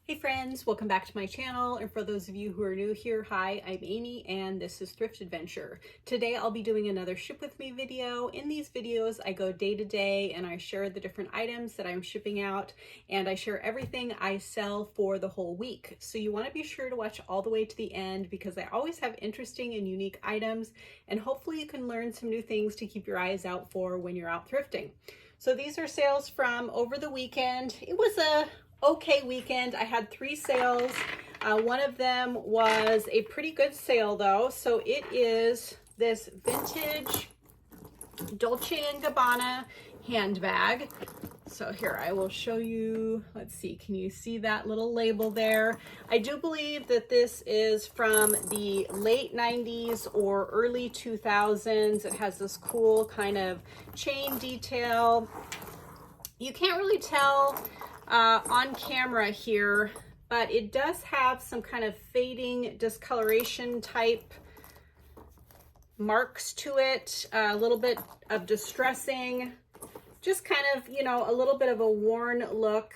Hey friends, welcome back to my channel, and for those of you who are new here, hi, I'm Amy and this is Thrift Adventure. Today I'll be doing another ship with me video. In these videos I go day to day and I share the different items that I'm shipping out, and I share everything I sell for the whole week. So you want to be sure to watch all the way to the end because I always have interesting and unique items, and hopefully you can learn some new things to keep your eyes out for when you're out thrifting. So these are sales from over the weekend. It was a okay weekend. I had 3 sales. One of them was a pretty good sale though. So it is this vintage Dolce & Gabbana handbag. So here, I will show you, let's see, can you see that little label there? I do believe that this is from the late 90s or early 2000s. It has this cool kind of chain detail. You can't really tell on camera here, but it does have some kind of fading discoloration type marks to it, a little bit of distressing, just kind of, you know, a little bit of a worn look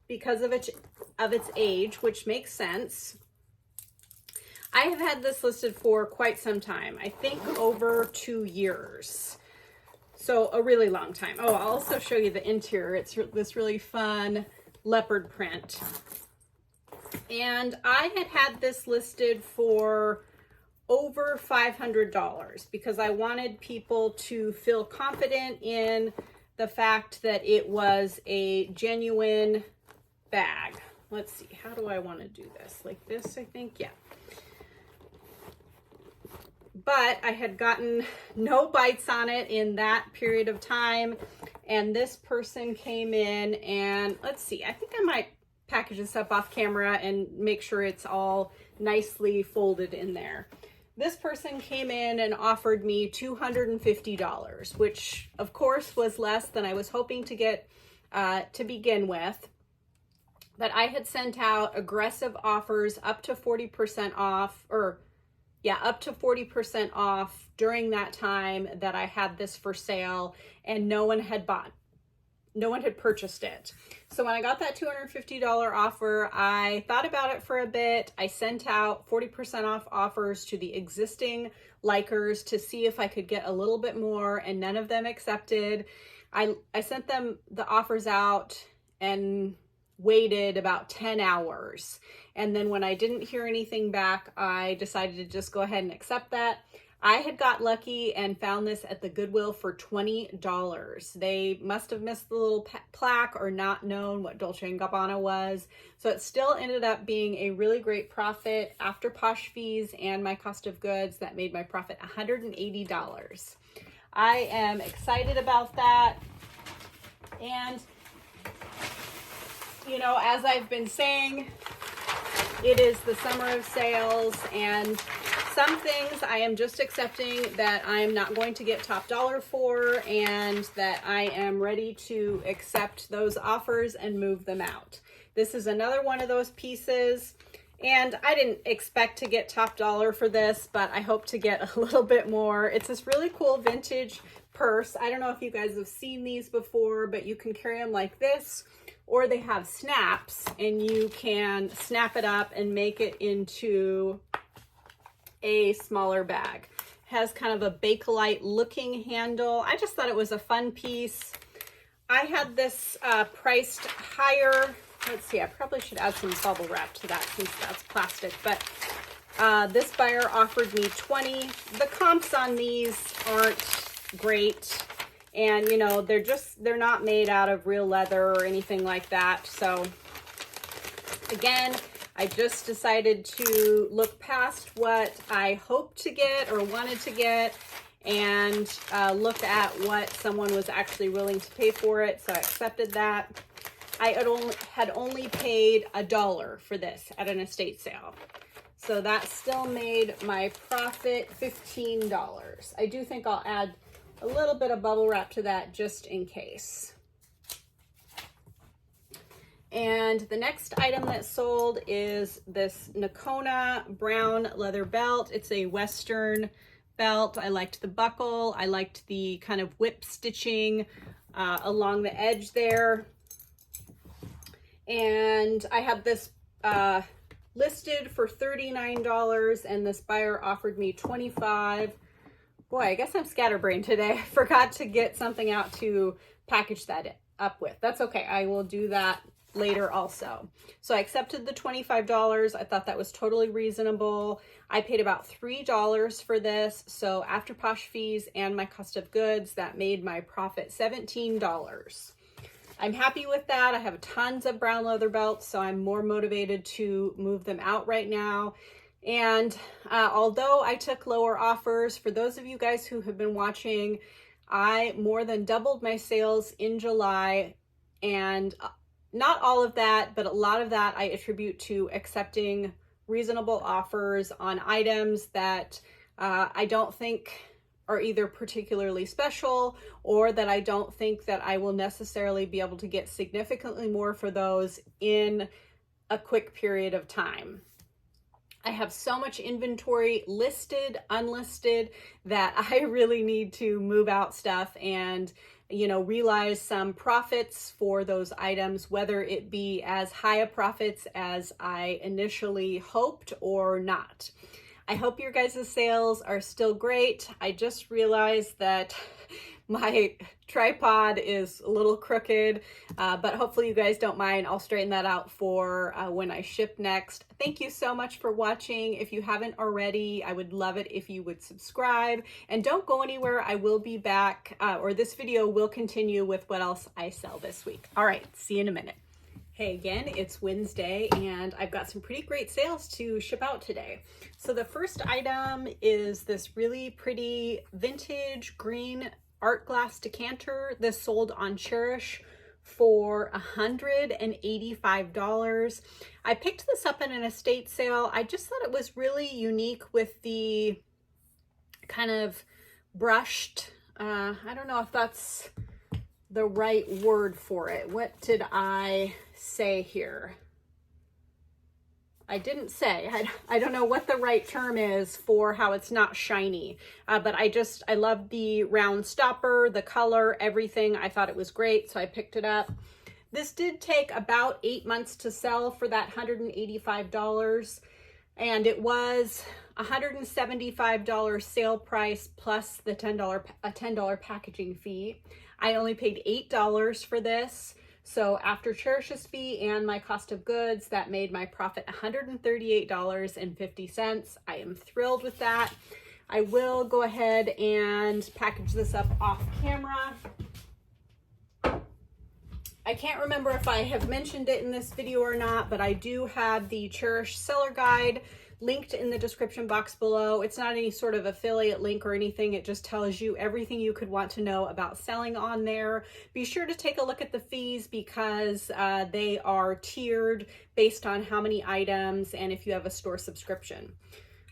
because of its age, which makes sense. I have had this listed for quite some time, I think over 2 years. So a really long time. Oh, I'll also show you the interior. It's this really fun leopard print. And I had this listed for over $500 because I wanted people to feel confident in the fact that it was a genuine bag. Let's see, how do I want to do this? Like this, I think, yeah. But I had gotten no bites on it in that period of time. And this person came in and let's see, I think I might package this up off camera and make sure it's all nicely folded in there. This person came in and offered me $250, which of course was less than I was hoping to get to begin with. But I had sent out aggressive offers up to 40% off, or yeah, up to 40% off during that time that I had this for sale, and no one had purchased it. So when I got that $250 offer, I thought about it for a bit. I sent out 40% off offers to the existing likers to see if I could get a little bit more, and none of them accepted. I sent them the offers out and waited about 10 hours. And then when I didn't hear anything back, I decided to just go ahead and accept that. I had got lucky and found this at the Goodwill for $20. They must have missed the little plaque or not known what Dolce & Gabbana was. So it still ended up being a really great profit after Posh fees and my cost of goods. That made my profit $180. I am excited about that. And you know, as I've been saying, it is the summer of sales, and some things I am just accepting that I'm not going to get top dollar for, and that I am ready to accept those offers and move them out. This is another one of those pieces, and I didn't expect to get top dollar for this, but I hope to get a little bit more. It's this really cool vintage purse. I don't know if you guys have seen these before, but you can carry them like this, or they have snaps and you can snap it up and make it into a smaller bag. It has kind of a Bakelite looking handle. I just thought it was a fun piece. I had this priced higher. Let's see, I probably should add some bubble wrap to that since that's plastic, but this buyer offered me $20. The comps on these aren't great. And you know, they're not made out of real leather or anything like that. So again, I just decided to look past what I hoped to get or wanted to get and look at what someone was actually willing to pay for it. So I accepted that. I had only paid $1 for this at an estate sale. So that still made my profit $15. I do think I'll add a little bit of bubble wrap to that just in case. And the next item that sold is this Nakona brown leather belt. It's a Western belt. I liked the buckle. I liked the kind of whip stitching along the edge there. And I have this listed for $39 and this buyer offered me $25. Boy, I guess I'm scatterbrained today. I forgot to get something out to package that up with. That's okay. I will do that later also. So I accepted the $25. I thought that was totally reasonable. I paid about $3 for this. So after Posh fees and my cost of goods, that made my profit $17. I'm happy with that. I have tons of brown leather belts, so I'm more motivated to move them out right now. And although I took lower offers, for those of you guys who have been watching, I more than doubled my sales in July, and not all of that, but a lot of that I attribute to accepting reasonable offers on items that I don't think are either particularly special or that I don't think that I will necessarily be able to get significantly more for those in a quick period of time. I have so much inventory listed, unlisted, that I really need to move out stuff and, you know, realize some profits for those items, whether it be as high a profits as I initially hoped or not. I hope your guys' sales are still great. I just realized that my tripod is a little crooked, but hopefully you guys don't mind. I'll straighten that out for when I ship next. Thank you so much for watching. If you haven't already, I would love it if you would subscribe. And don't go anywhere. I will be back, or this video will continue with what else I sell this week. All right, see you in a minute. Hey again, it's Wednesday and I've got some pretty great sales to ship out today. So the first item is this really pretty vintage green art glass decanter. This sold on Cherish for $185. I picked this up at an estate sale. I just thought it was really unique with the kind of brushed, I don't know if that's the right word for it. What did I say here? I didn't say. I don't know what the right term is for how it's not shiny, but I love the round stopper, the color, everything. I thought it was great, so I picked it up. This did take about 8 months to sell for that $185, and it was $175 sale price plus the $10 packaging fee. I only paid $8 for this. So after Cherish's fee and my cost of goods, that made my profit $138.50. I am thrilled with that. I will go ahead and package this up off camera. I can't remember if I have mentioned it in this video or not, but I do have the Cherish seller guide linked in the description box below. It's not any sort of affiliate link or anything. It just tells you everything you could want to know about selling on there. Be sure to take a look at the fees because they are tiered based on how many items and if you have a store subscription.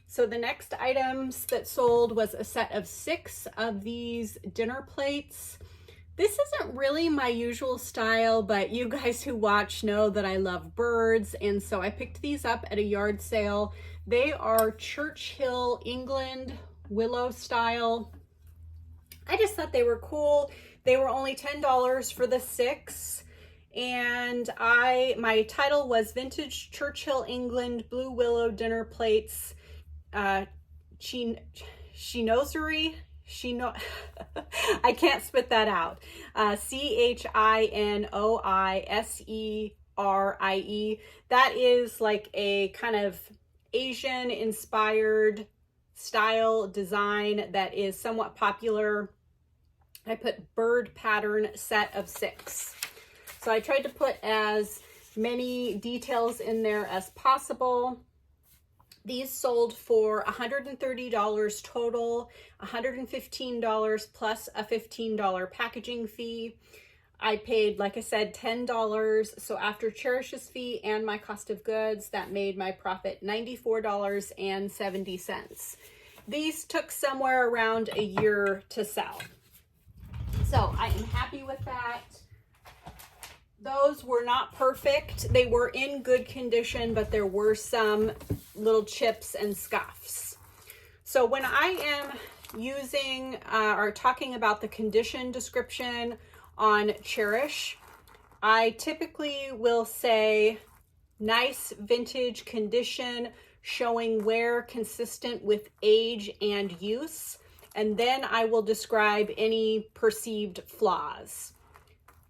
So the next items that sold was a set of 6 of these dinner plates. This isn't really my usual style, but you guys who watch know that I love birds, and so I picked these up at a yard sale. They are Churchill, England, willow style. I just thought they were cool. They were only $10 for the 6, and my title was Vintage Churchill, England, Blue Willow Dinner Plates, chinoiserie. I can't spit that out. Chinoiserie. That is like a kind of Asian inspired style design that is somewhat popular. I put bird pattern set of 6. So I tried to put as many details in there as possible. These sold for $130 total, $115 plus a $15 packaging fee. I paid, like I said, $10. So after Cherish's fee and my cost of goods, that made my profit $94.70. These took somewhere around a year to sell. So I am happy with that. Those were not perfect. They were in good condition, but there were some little chips and scuffs. So when I am using or talking about the condition description on Cherish, I typically will say nice vintage condition, showing wear consistent with age and use. And then I will describe any perceived flaws.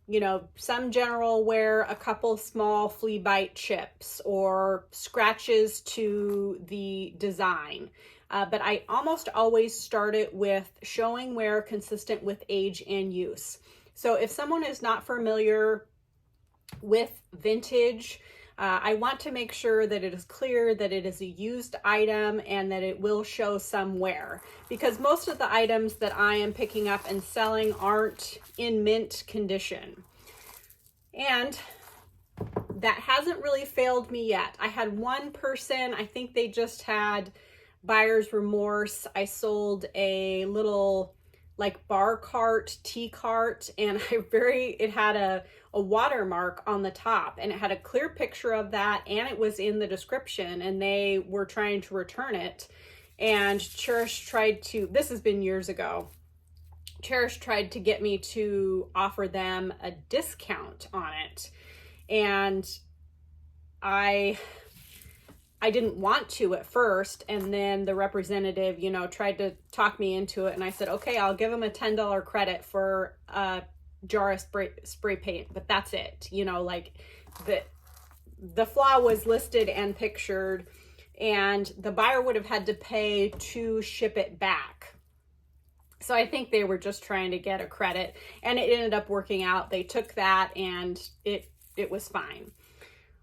You know, some general wear, a couple small flea bite chips or scratches to the design. But I almost always start it with showing wear consistent with age and use. So if someone is not familiar with vintage, I want to make sure that it is clear that it is a used item and that it will show some wear, because most of the items that I am picking up and selling aren't in mint condition. And that hasn't really failed me yet. I had one person, I think they just had buyer's remorse. I sold a little like bar cart, tea cart, and it had a watermark on the top, and it had a clear picture of that, and it was in the description, and they were trying to return it. And Cherish tried to, this has been years ago, Cherish tried to get me to offer them a discount on it. And I didn't want to at first, and then the representative, you know, tried to talk me into it, and I said, okay, I'll give them a $10 credit for a jar of spray paint, but that's it. You know, like the flaw was listed and pictured, and the buyer would have had to pay to ship it back. So I think they were just trying to get a credit, and it ended up working out. They took that, and it was fine.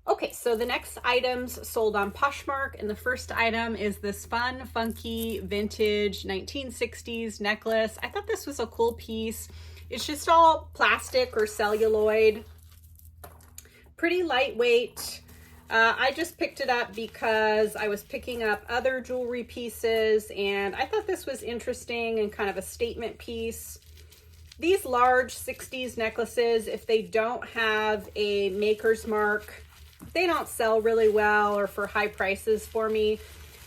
Okay, so the next items sold on Poshmark, and the first item is this fun, funky, vintage 1960s necklace. I thought this was a cool piece. It's just all plastic or celluloid, pretty lightweight. I just picked it up because I was picking up other jewelry pieces, and I thought this was interesting and kind of a statement piece. These large 60s necklaces, if they don't have a maker's mark, they don't sell really well or for high prices for me.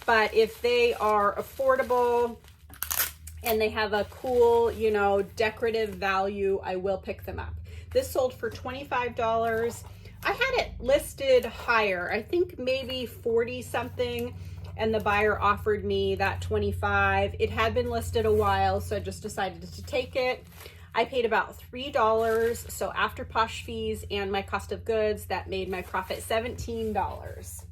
But if they are affordable and they have a cool, you know, decorative value, I will pick them up. This sold for $25. I had it listed higher, I think maybe 40 something, and the buyer offered me that 25. It had been listed a while, so I just decided to take it. I paid about $3, so after Posh fees and my cost of goods, that made my profit $17.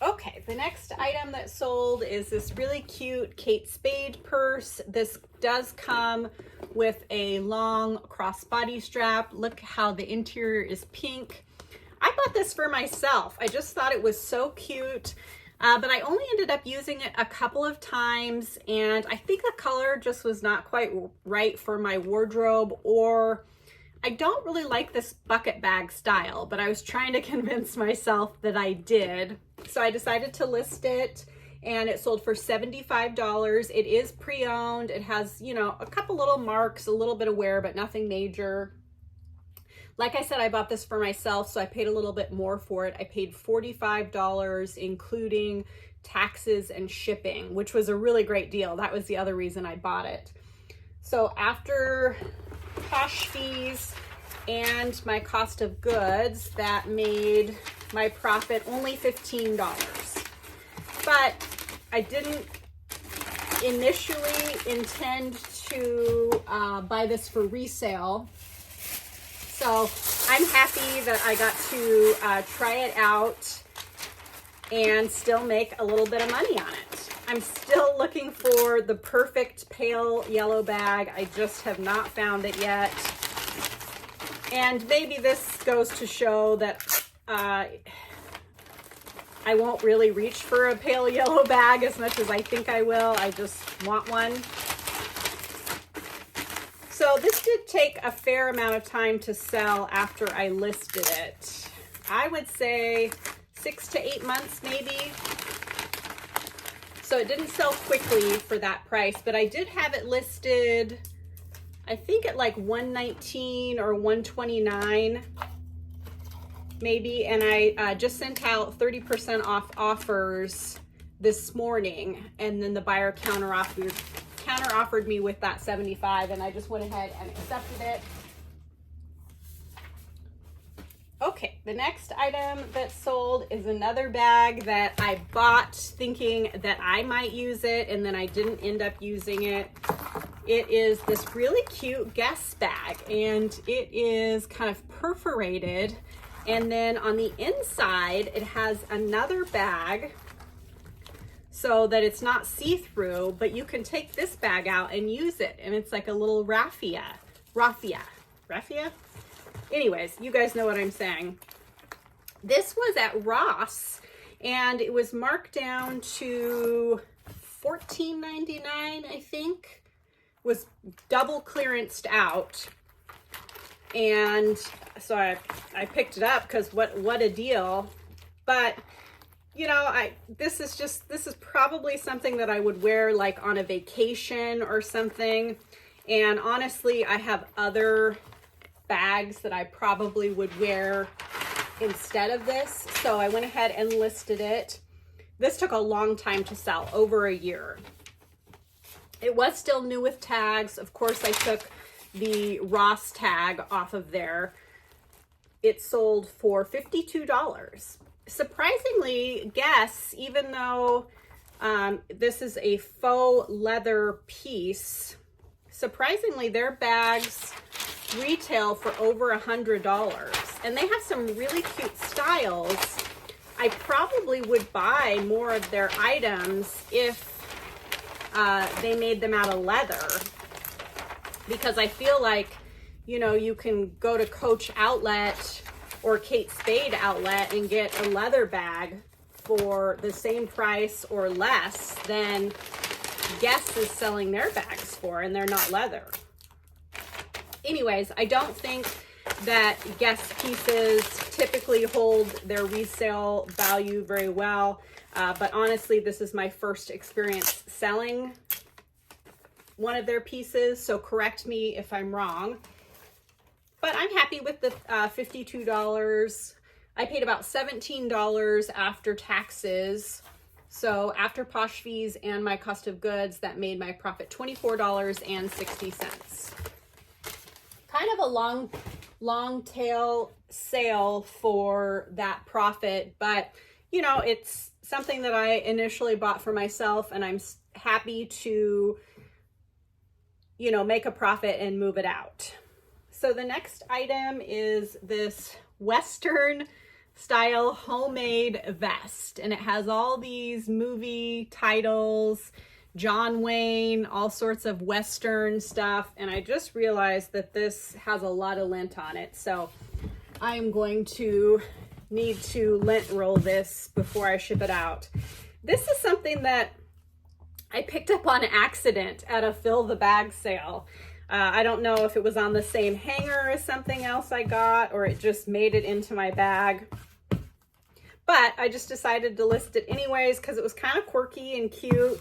Okay, the next item that sold is this really cute Kate Spade purse. This does come with a long crossbody strap. Look how the interior is pink. I bought this for myself. I just thought it was so cute. But I only ended up using it a couple of times, and I think the color just was not quite right for my wardrobe, or I don't really like this bucket bag style, but I was trying to convince myself that I did. So I decided to list it, and it sold for $75. It is pre-owned. It has, you know, a couple little marks, a little bit of wear, but nothing major. Like I said, I bought this for myself, so I paid a little bit more for it. I paid $45, including taxes and shipping, which was a really great deal. That was the other reason I bought it. So after Posh fees and my cost of goods, that made my profit only $15. But I didn't initially intend to buy this for resale. So I'm happy that I got to try it out and still make a little bit of money on it. I'm still looking for the perfect pale yellow bag. I just have not found it yet. And maybe this goes to show that I won't really reach for a pale yellow bag as much as I think I will. I just want one. So this did take a fair amount of time to sell after I listed it. I would say 6 to 8 months maybe. So it didn't sell quickly for that price, but I did have it listed, I think at like $119 or $129 maybe, and I just sent out 30% off offers this morning, and then the buyer counter offered me with that $75, and I just went ahead and accepted it. Okay, the next item that sold is another bag that I bought thinking that I might use it, and then I didn't end up using it. It is this really cute Guess bag, and it is kind of perforated, and then on the inside it has another bag so that it's not see-through, but you can take this bag out and use it, and it's like a little raffia. Anyways, you guys know what I'm saying. This was at Ross, and it was marked down to $14.99, I think. Was double clearanced out, and so I picked it up because what a deal. But you know, this is probably something that I would wear like on a vacation or something. And honestly, I have other bags that I probably would wear instead of this. So I went ahead and listed it. This took a long time to sell, over a year. It was still new with tags. Of course, I took the Ross tag off of there. It sold for $52. Surprisingly, Guess, even though this is a faux leather piece, surprisingly, their bags retail for over $100, and they have some really cute styles. I probably would buy more of their items if they made them out of leather, because I feel like, you know, you can go to Coach Outlet or Kate Spade Outlet and get a leather bag for the same price or less than Guess is selling their bags for, and they're not leather. Anyways, I don't think that Guess pieces typically hold their resale value very well, but honestly, this is my first experience selling one of their pieces, so correct me if I'm wrong. But I'm happy with the $52. I paid about $17 after taxes. So after Posh fees and my cost of goods, that made my profit $24.60. Kind of a long tail sale for that profit, but you know, it's something that I initially bought for myself, and I'm happy to, you know, make a profit and move it out. So the next item is this Western style homemade vest, and it has all these movie titles, John Wayne, all sorts of Western stuff, and I just realized that this has a lot of lint on it, so I'm going to need to lint roll this before I ship it out. This is something that I picked up on accident at a fill the bag sale. I don't know if it was on the same hanger as something else I got, or it just made it into my bag. But I just decided to list it anyways because it was kind of quirky and cute.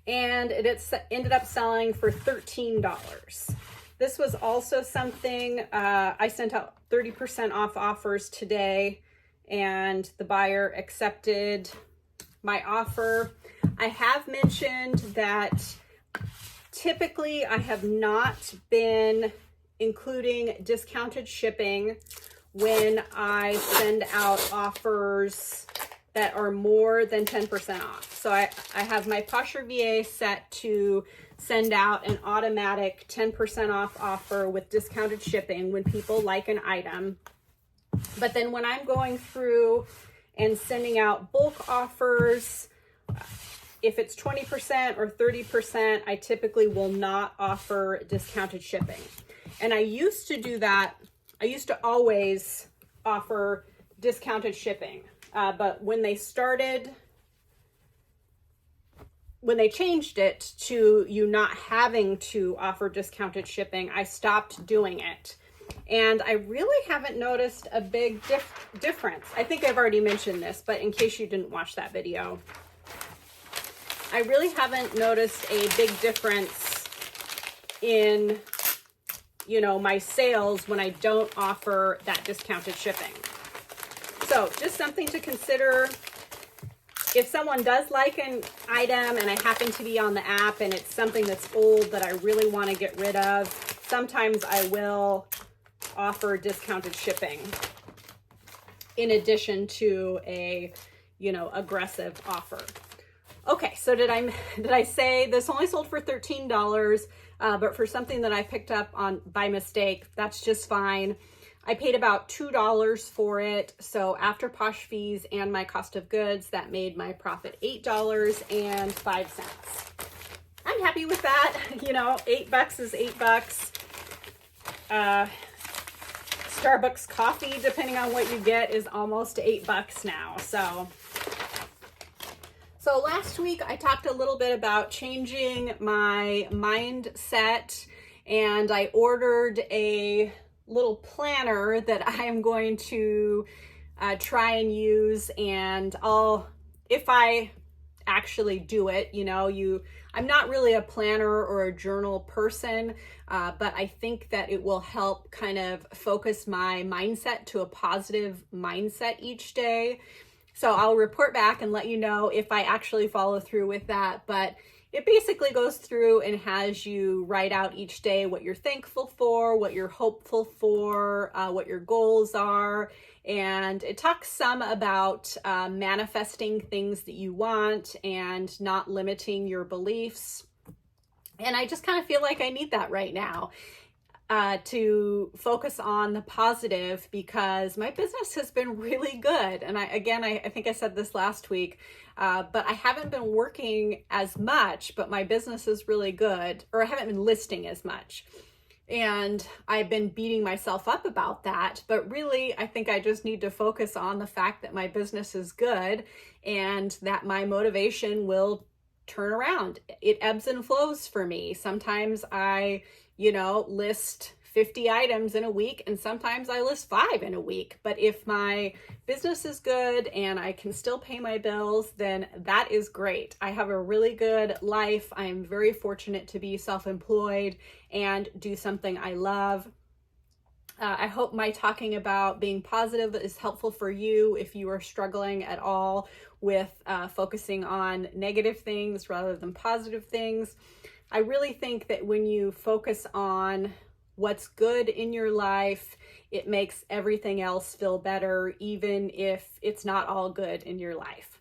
And it ended up selling for $13. This was also something, I sent out 30% off offers today, and the buyer accepted my offer. I have mentioned that typically I have not been including discounted shipping when I send out offers that are more than 10% off. So I have my Posher VA set to send out an automatic 10% off offer with discounted shipping when people like an item. But then when I'm going through and sending out bulk offers, if it's 20% or 30%, I typically will not offer discounted shipping. And I used to do that. I used to always offer discounted shipping. But when they changed it to you not having to offer discounted shipping, I stopped doing it. And I really haven't noticed a big difference. I think I've already mentioned this, but in case you didn't watch that video, I really haven't noticed a big difference in, you know, my sales when I don't offer that discounted shipping. So just something to consider. If someone does like an item and I happen to be on the app and it's something that's old that I really want to get rid of, sometimes I will offer discounted shipping in addition to a, you know, aggressive offer. Okay, so did I say this only sold for $13, but for something that I picked up on by mistake, that's just fine. I paid about $2 for it. So after Posh fees and my cost of goods, that made my profit $8.05. I'm happy with that. You know, $8 is $8. Starbucks coffee, depending on what you get, is almost $8 now. So last week I talked a little bit about changing my mindset, and I ordered a little planner that I am going to try and use, and if I actually do it, you know, I'm not really a planner or a journal person, but I think that it will help kind of focus my mindset to a positive mindset each day. So I'll report back and let you know if I actually follow through with that. But it basically goes through and has you write out each day what you're thankful for, what you're hopeful for, what your goals are. And it talks some about manifesting things that you want and not limiting your beliefs. And I just kind of feel like I need that right now. To focus on the positive, because my business has been really good. And I think I said this last week, but I haven't been working as much, but my business is really good, or I haven't been listing as much. And I've been beating myself up about that. But really, I think I just need to focus on the fact that my business is good and that my motivation will turn around. It ebbs and flows for me. Sometimes I list 50 items in a week, and sometimes I list 5 in a week. But if my business is good and I can still pay my bills, then that is great. I have a really good life. I am very fortunate to be self-employed and do something I love. I hope my talking about being positive is helpful for you if you are struggling at all with focusing on negative things rather than positive things. I really think that when you focus on what's good in your life, it makes everything else feel better, even if it's not all good in your life.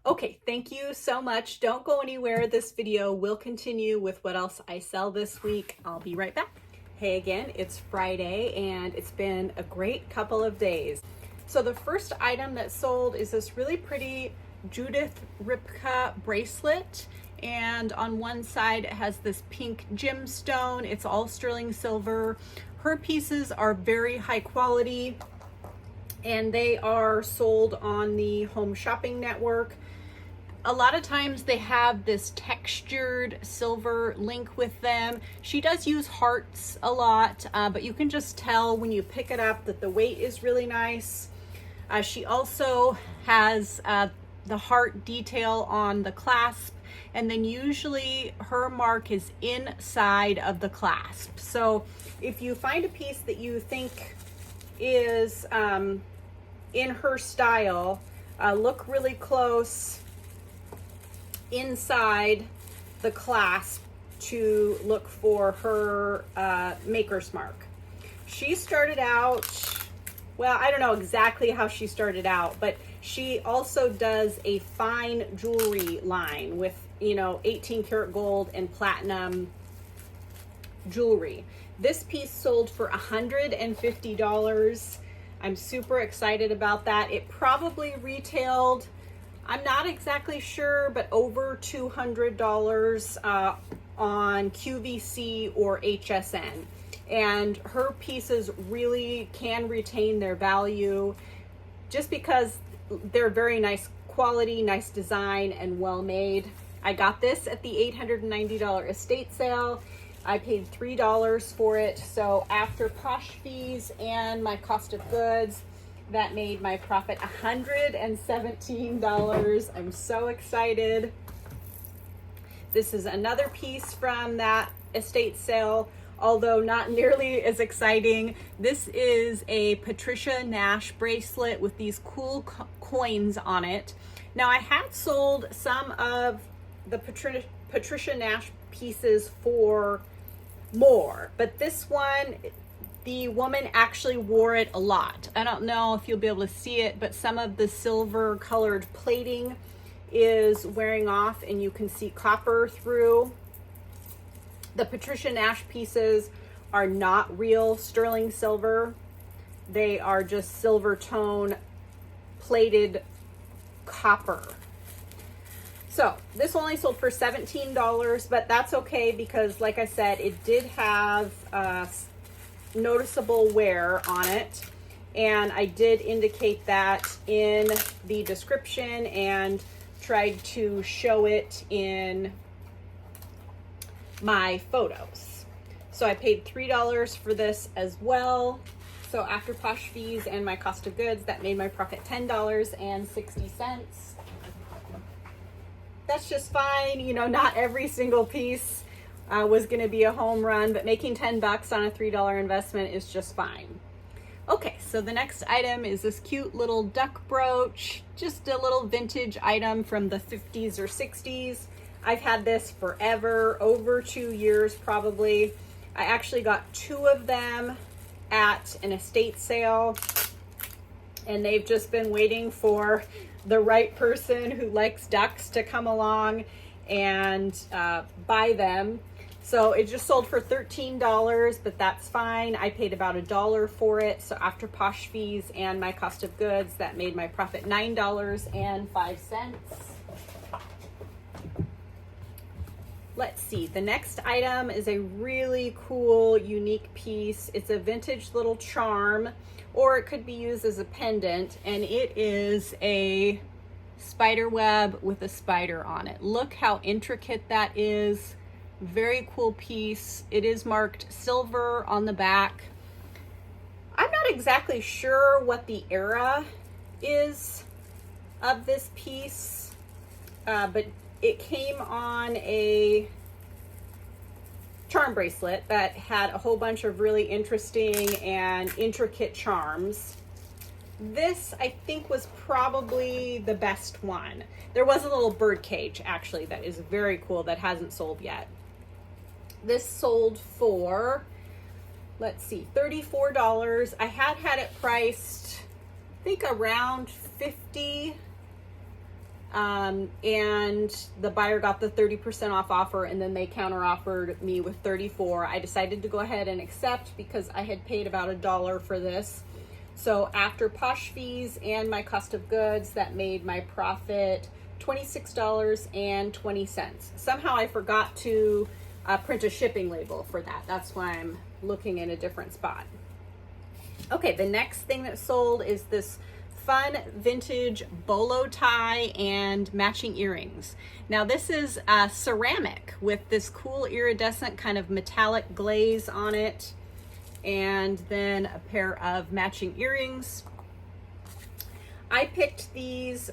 Okay, thank you so much. Don't go anywhere. This video will continue with what else I sell this week. I'll be right back. Hey again, it's Friday and it's been a great couple of days. So the first item that sold is this really pretty Judith Ripka bracelet. And on one side it has this pink gemstone. It's all sterling silver. Her pieces are very high quality and they are sold on the Home Shopping Network. A lot of times they have this textured silver link with them. She does use hearts a lot, but you can just tell when you pick it up that the weight is really nice. She also has the heart detail on the clasp, and then usually her mark is inside of the clasp. So if you find a piece that you think is in her style, look really close inside the clasp to look for her maker's mark. She started out, well, I don't know exactly how she started out, but she also does a fine jewelry line with 18 karat gold and platinum jewelry. This piece sold for $150. I'm super excited about that. It probably retailed, I'm not exactly sure, but over $200 on QVC or HSN. And her pieces really can retain their value just because they're very nice quality, nice design, and well made. I got this at the $890 estate sale. I paid $3 for it. So after Posh fees and my cost of goods, that made my profit $117. I'm so excited. This is another piece from that estate sale, although not nearly as exciting. This is a Patricia Nash bracelet with these cool coins on it. Now I have sold some of the Patricia Nash pieces for more, but this one The woman actually wore it a lot. I don't know if you'll be able to see it, but some of the silver colored plating is wearing off and you can see copper through. The Patricia Nash pieces are not real sterling silver. They are just silver tone plated copper. So this only sold for $17, but that's okay because like I said, it did have noticeable wear on it, and I did indicate that in the description and tried to show it in my photos. So I paid $3 for this as well. So after posh fees and my cost of goods, that made my profit $10.60. That's just fine. You know, not every single piece was going to be a home run, but making 10 bucks on a $3 investment is just fine. Okay, so the next item is this cute little duck brooch, just a little vintage item from the 50s or 60s. I've had this forever, over 2 years probably. I actually got 2 of them at an estate sale, and they've just been waiting for the right person who likes ducks to come along and buy them. So it just sold for $13, but that's fine. I paid about $1 for it. So after posh fees and my cost of goods, that made my profit $9.05. Let's see, the next item is a really cool, unique piece. It's a vintage little charm, or it could be used as a pendant, and it is a spider web with a spider on it. Look how intricate that is. Very cool piece. It is marked silver on the back. I'm not exactly sure what the era is of this piece, but it came on a charm bracelet that had a whole bunch of really interesting and intricate charms. This, I think, was probably the best one. There was a little bird cage, actually, that is very cool that hasn't sold yet. This sold for, let's see, $34. I had it priced, I think, around $50. And the buyer got the 30% off offer, and then they counter offered me with $34. I decided to go ahead and accept because I had paid about $1 for this. So after posh fees and my cost of goods, that made my profit $26.20. Somehow I forgot to print a shipping label for that. That's why I'm looking in a different spot. Okay, the next thing that sold is this fun vintage bolo tie and matching earrings. Now this is ceramic with this cool iridescent kind of metallic glaze on it, and then a pair of matching earrings. I picked these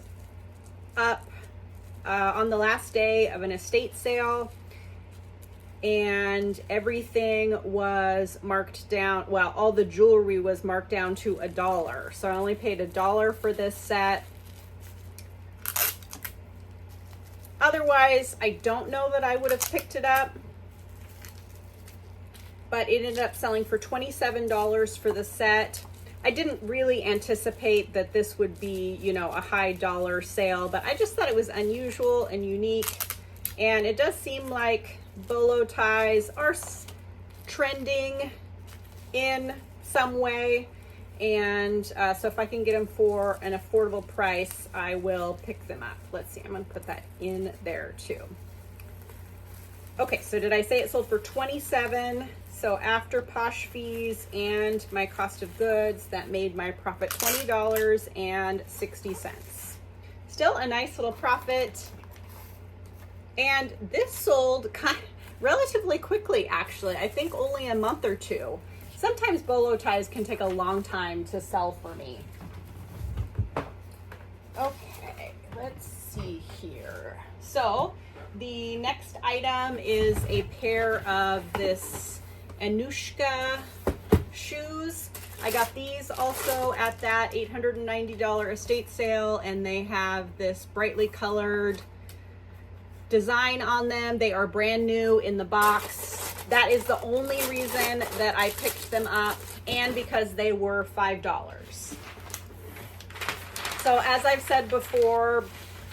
up on the last day of an estate sale, and everything was marked down. Well, all the jewelry was marked down to $1. So I only paid $1 for this set. Otherwise, I don't know that I would have picked it up, but it ended up selling for $27 for the set. I didn't really anticipate that this would be, you know, a high dollar sale, but I just thought it was unusual and unique. And it does seem like bolo ties are trending in some way, and so if I can get them for an affordable price, I will pick them up. Let's see, I'm gonna put that in there too. Okay, so did I say it sold for $27? So after posh fees and my cost of goods, that made my profit $20.60. Still a nice little profit. And this sold relatively quickly, actually. I think only a month or two. Sometimes bolo ties can take a long time to sell for me. Okay, let's see here. So the next item is a pair of this Anushka shoes. I got these also at that $890 estate sale, and they have this brightly colored design on them. They are brand new in the box. That is the only reason that I picked them up. and because they were $5. So as I've said before,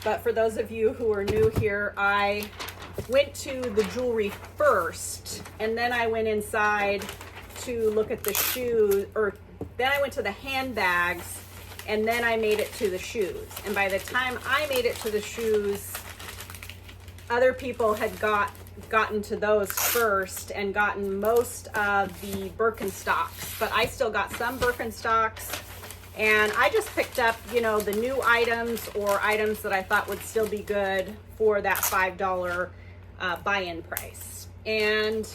but for those of you who are new here, I went to the jewelry first, and then I went inside to look at the shoes, or then I went to the handbags, and then I made it to the shoes. And by the time I made it to the shoes, other people had gotten to those first and gotten most of the Birkenstocks, but I still got some Birkenstocks, and I just picked up, you know, the new items or items that I thought would still be good for that $5 buy-in price. And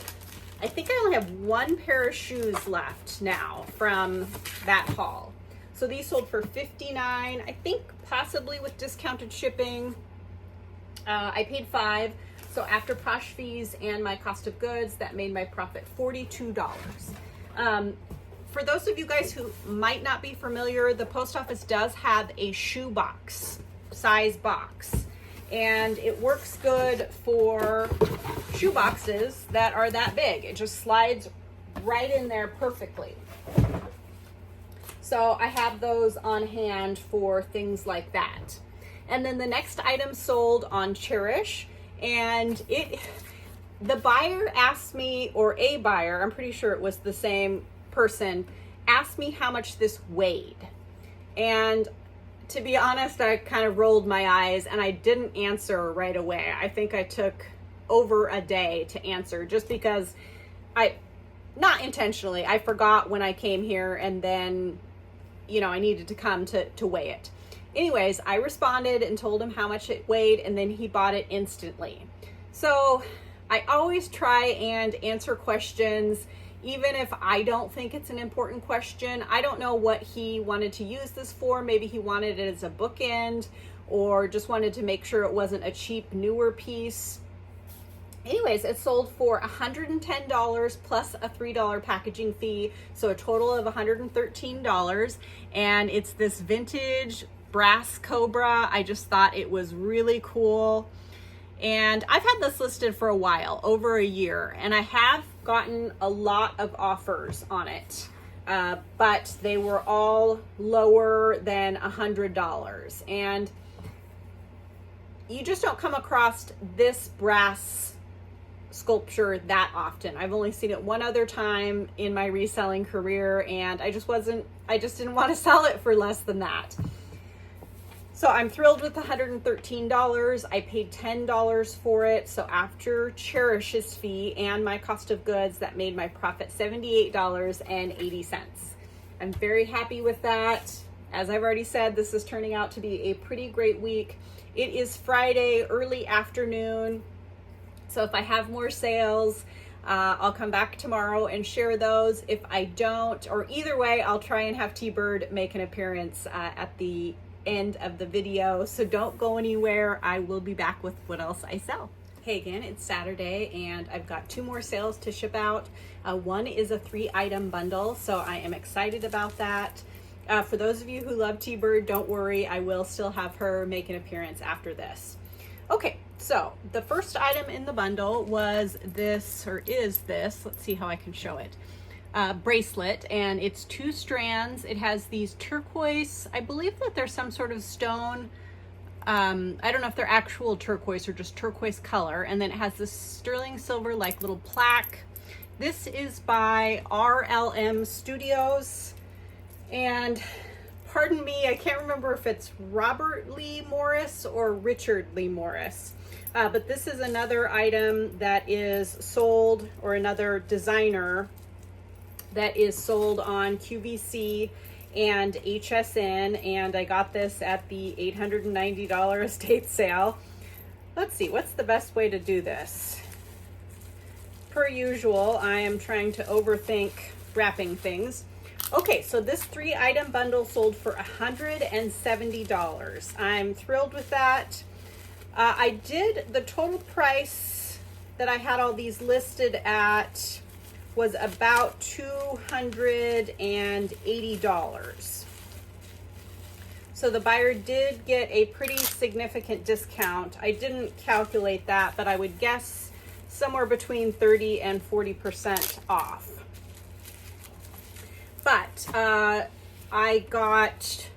I think I only have one pair of shoes left now from that haul. So these sold for $59, I think possibly with discounted shipping. I paid $5. So after Posh fees and my cost of goods, that made my profit $42. For those of you guys who might not be familiar, the post office does have a shoe box, size box, and it works good for shoe boxes that are that big. It just slides right in there perfectly. So I have those on hand for things like that. And then the next item sold on Cherish, and the buyer asked me, or a buyer, I'm pretty sure it was the same person, asked me how much this weighed. And to be honest, I kind of rolled my eyes and I didn't answer right away. I think I took over a day to answer, just because not intentionally, I forgot when I came here, and then, you know, I needed to come to weigh it. Anyways, I responded and told him how much it weighed, and then he bought it instantly. So I always try and answer questions, even if I don't think it's an important question. I don't know what he wanted to use this for. Maybe he wanted it as a bookend, or just wanted to make sure it wasn't a cheap, newer piece. Anyways, it sold for $110 plus a $3 packaging fee, so a total of $113. And it's this vintage brass cobra. I just thought it was really cool. And I've had this listed for a while, over a year, and I have gotten a lot of offers on it, but they were all lower than $100. And you just don't come across this brass sculpture that often. I've only seen it one other time in my reselling career, and I just didn't want to sell it for less than that. So I'm thrilled with the $113. I paid $10 for it. So after Cherish's fee and my cost of goods, that made my profit $78.80. I'm very happy with that. As I've already said, this is turning out to be a pretty great week. It is Friday, early afternoon. So if I have more sales, I'll come back tomorrow and share those. If I don't, or either way, I'll try and have T-Bird make an appearance at the end of the video. So don't go anywhere. I will be back with what else I sell. Hey again, it's Saturday and I've got 2 more sales to ship out. One is a 3-item bundle, so I am excited about that. For those of you who love T-Bird, don't worry, I will still have her make an appearance after this. Okay, so the first item in the bundle was this, or is this, let's see how I can show it, bracelet, and it's 2 strands. It has these turquoise, I believe that there's some sort of stone, I don't know if they're actual turquoise or just turquoise color, and then it has this sterling silver like little plaque. This is by RLM Studios, and pardon me, I can't remember if it's Robert Lee Morris or Richard Lee Morris, but this is another item that is sold, or another designer that is sold on QVC and HSN, and I got this at the $890 estate sale. Let's see, what's the best way to do this? Per usual, I am trying to overthink wrapping things. Okay, so this 3-item bundle sold for $170. I'm thrilled with that. The total price that I had all these listed at was about $280. So the buyer did get a pretty significant discount. I didn't calculate that, but I would guess somewhere between 30 and 40% off. that. I got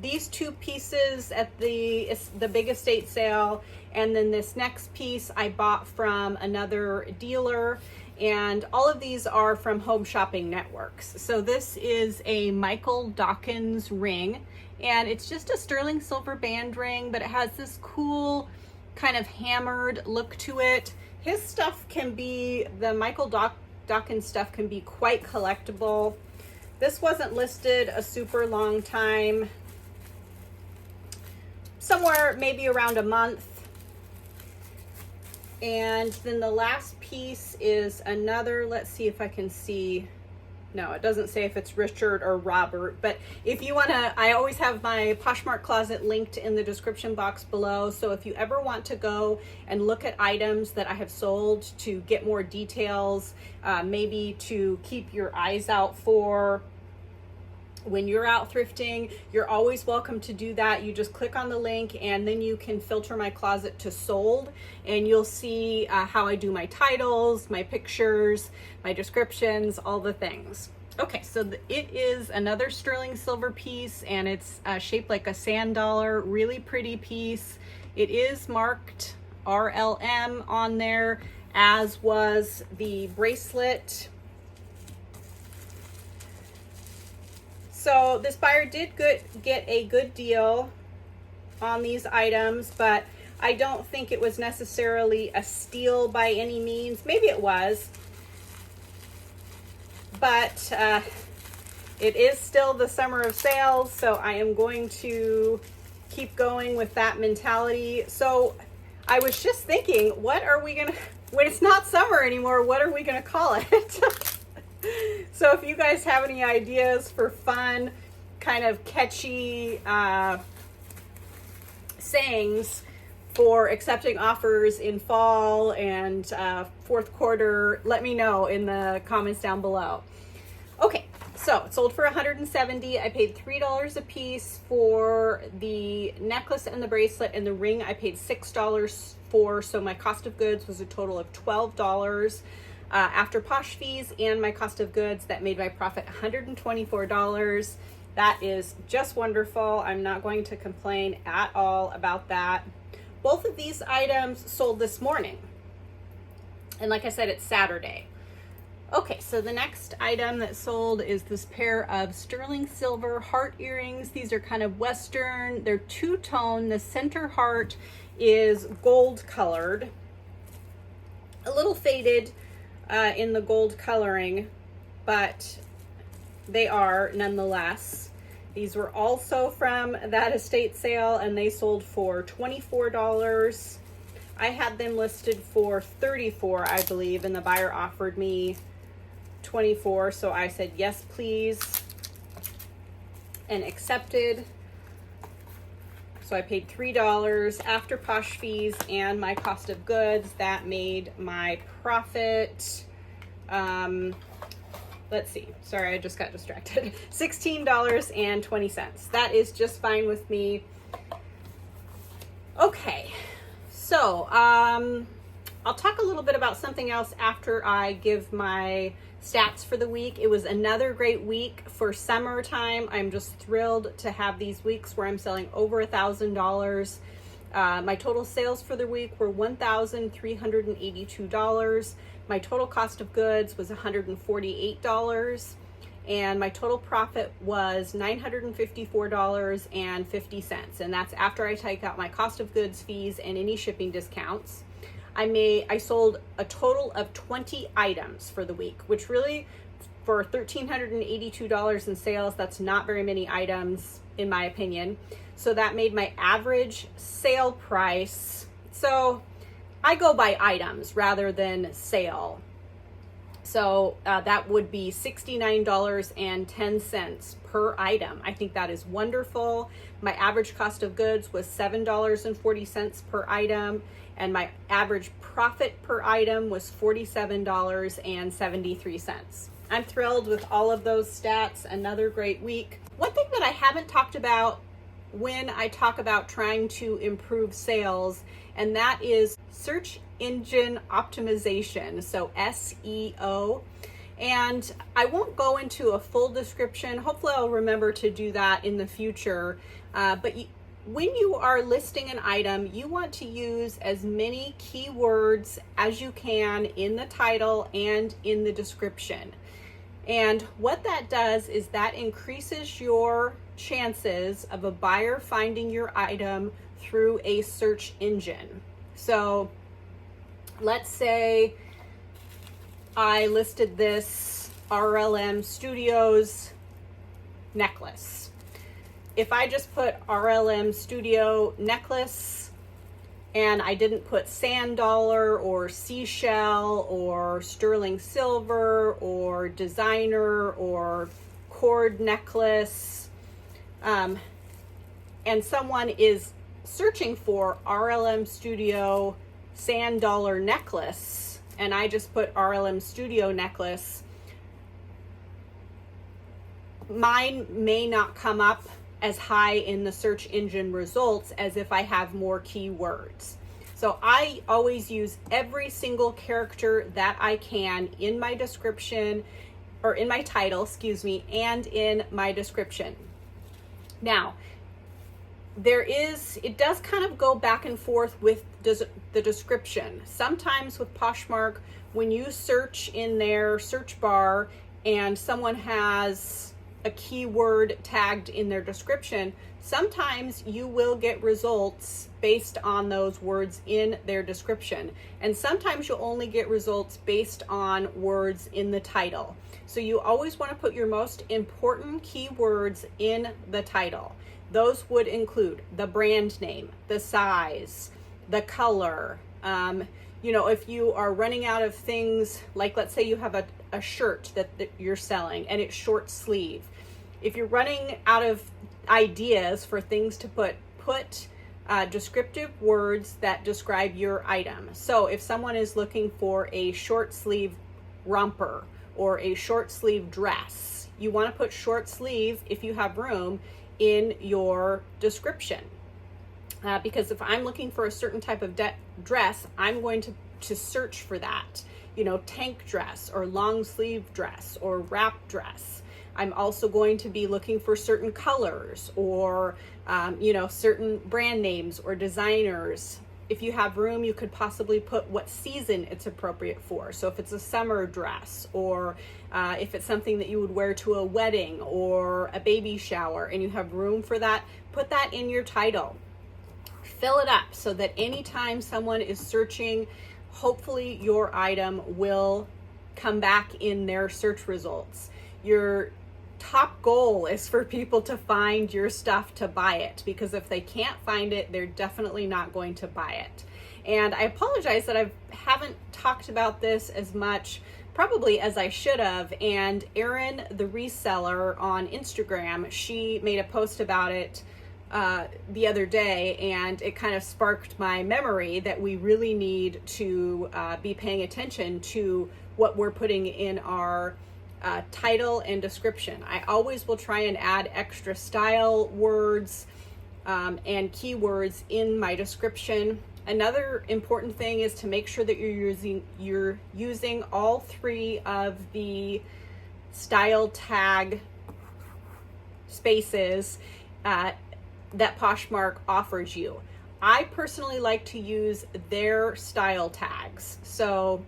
these two pieces at the big estate sale, and then this next piece I bought from another dealer, and all of these are from Home Shopping Networks. So this is a Michael Dawkins ring, and it's just a sterling silver band ring, but it has this cool kind of hammered look to it. His stuff can be, the Michael Dawkins stuff can be quite collectible. This wasn't listed a super long time, somewhere maybe around a month. And then the last piece is another, let's see if I can see. No, it doesn't say if it's Richard or Robert, but if you want to, I always have my Poshmark closet linked in the description box below. So if you ever want to go and look at items that I have sold to get more details, maybe to keep your eyes out for when you're out thrifting, you're always welcome to do that. You just click on the link and then you can filter my closet to sold, and you'll see how I do my titles, my pictures, my descriptions, all the things. Okay, so it is another sterling silver piece, and it's shaped like a sand dollar, really pretty piece. It is marked RLM on there, as was the bracelet. So this buyer did get a good deal on these items, but I don't think it was necessarily a steal by any means. Maybe it was, but it is still the summer of sales, so I am going to keep going with that mentality. So I was just thinking, what are we gonna, when it's not summer anymore, what are we gonna call it? So if you guys have any ideas for fun, kind of catchy sayings for accepting offers in fall and fourth quarter, let me know in the comments down below. Okay, so it sold for $170. I paid $3 a piece for the necklace and the bracelet, and the ring I paid $6 for, so my cost of goods was a total of $12. After Posh fees and my cost of goods, that made my profit $124. That is just wonderful. I'm not going to complain at all about that. Both of these items sold this morning, and like I said, it's Saturday. Okay, so the next item that sold is this pair of sterling silver heart earrings. These are kind of Western. They're two-tone. The center heart is gold colored, a little faded in the gold coloring, but they are nonetheless. These were also from that estate sale, and they sold for $24. I had them listed for $34, I believe, and the buyer offered me $24, so I said yes please and accepted. So I paid $3 after Posh fees and my cost of goods. That made my profit, let's see, sorry, I just got distracted, $16.20. That is just fine with me. Okay, so I'll talk a little bit about something else after I give my stats for the week. It was another great week for summertime. I'm just thrilled to have these weeks where I'm selling over $1,000. My total sales for the week were $1,382. My total cost of goods was $148, and my total profit was $954.50, and that's after I take out my cost of goods fees and any shipping discounts. I sold a total of 20 items for the week, which really, for $1,382 in sales, that's not very many items in my opinion. So that made my average sale price, so I go by items rather than sale. So that would be $69.10 per item. I think that is wonderful. My average cost of goods was $7.40 per item, and my average profit per item was $47.73. I'm thrilled with all of those stats. Another great week. One thing that I haven't talked about when I talk about trying to improve sales, and that is search engine optimization, so SEO. And I won't go into a full description. Hopefully I'll remember to do that in the future. When you are listing an item, you want to use as many keywords as you can in the title and in the description. And what that does is that increases your chances of a buyer finding your item through a search engine. So let's say I listed this RLM Studios necklace. If I just put RLM Studio necklace and I didn't put sand dollar or seashell or sterling silver or designer or cord necklace, and someone is searching for RLM Studio sand dollar necklace, and I just put RLM Studio necklace, mine may not come up as high in the search engine results as if I have more keywords. So I always use every single character that I can in my description, or in my title, excuse me, and in my description. Now, it does kind of go back and forth with the description. Sometimes with Poshmark, when you search in their search bar and someone has a keyword tagged in their description, sometimes you will get results based on those words in their description. And sometimes you'll only get results based on words in the title. So you always want to put your most important keywords in the title. Those would include the brand name, the size, the color. If you are running out of things, like let's say you have a shirt that you're selling and it's short sleeve. If you're running out of ideas for things to put descriptive words that describe your item. So if someone is looking for a short sleeve romper or a short sleeve dress, you want to put short sleeve, if you have room, in your description. Because if I'm looking for a certain type of dress, I'm going to search for that, tank dress or long sleeve dress or wrap dress. I'm also going to be looking for certain colors or, certain brand names or designers. If you have room, you could possibly put what season it's appropriate for. So if it's a summer dress, or if it's something that you would wear to a wedding or a baby shower and you have room for that, put that in your title. Fill it up so that anytime someone is searching, hopefully your item will come back in their search results. Your top goal is for people to find your stuff to buy it, because if they can't find it, they're definitely not going to buy it. And I apologize that I haven't talked about this as much probably as I should have. And Erin, the reseller on Instagram, she made a post about it the other day, and it kind of sparked my memory that we really need to be paying attention to what we're putting in our title and description. I always will try and add extra style words and keywords in my description. Another important thing is to make sure that you're using all three of the style tag spaces that Poshmark offers you. I personally like to use their style tags. So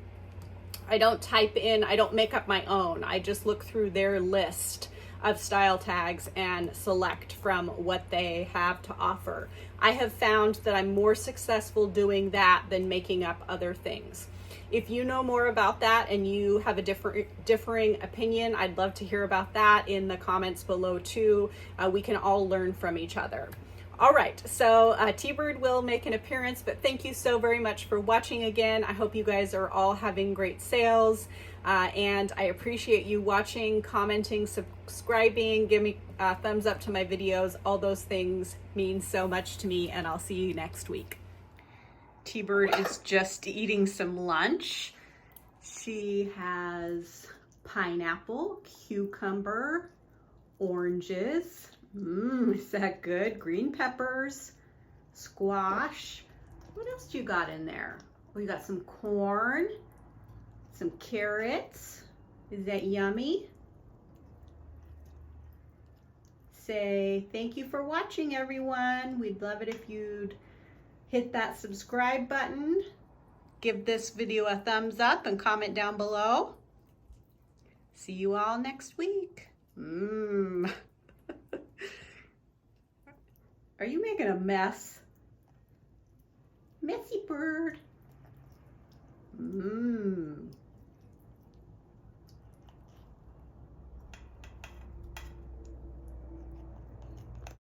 I don't make up my own. I just look through their list of style tags and select from what they have to offer. I have found that I'm more successful doing that than making up other things. If you know more about that and you have a differing opinion, I'd love to hear about that in the comments below too. We can all learn from each other. All right, so T-Bird will make an appearance, but thank you so very much for watching again. I hope you guys are all having great sales, and I appreciate you watching, commenting, subscribing, give me a thumbs up to my videos. All those things mean so much to me, and I'll see you next week. T-Bird is just eating some lunch. She has pineapple, cucumber, oranges. Is that good? Green peppers, squash. What else do you got in there? We got some corn, some carrots, Is that yummy? Say thank you for watching, everyone. We'd love it if you'd hit that subscribe button, give this video a thumbs up, and comment down below. See you all next week. Are you making a mess? Messy bird.